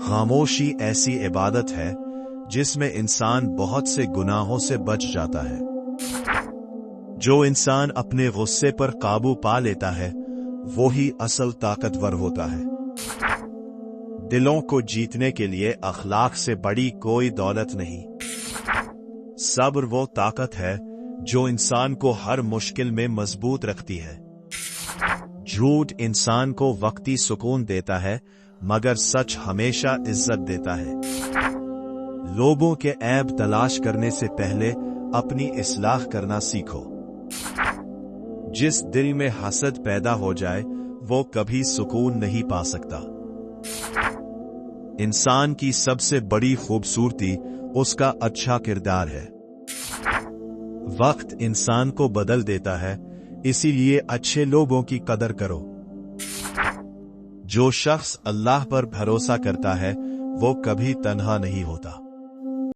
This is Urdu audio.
خاموشی ایسی عبادت ہے جس میں انسان بہت سے گناہوں سے بچ جاتا ہے۔ جو انسان اپنے غصے پر قابو پا لیتا ہے وہی اصل طاقتور ہوتا ہے۔ دلوں کو جیتنے کے لیے اخلاق سے بڑی کوئی دولت نہیں۔ صبر وہ طاقت ہے جو انسان کو ہر مشکل میں مضبوط رکھتی ہے۔ جھوٹ انسان کو وقتی سکون دیتا ہے مگر سچ ہمیشہ عزت دیتا ہے۔ لوگوں کے عیب تلاش کرنے سے پہلے اپنی اصلاح کرنا سیکھو۔ جس دل میں حسد پیدا ہو جائے وہ کبھی سکون نہیں پا سکتا۔ انسان کی سب سے بڑی خوبصورتی اس کا اچھا کردار ہے۔ وقت انسان کو بدل دیتا ہے، اسی لیے اچھے لوگوں کی قدر کرو۔ جو شخص اللہ پر بھروسہ کرتا ہے وہ کبھی تنہا نہیں ہوتا۔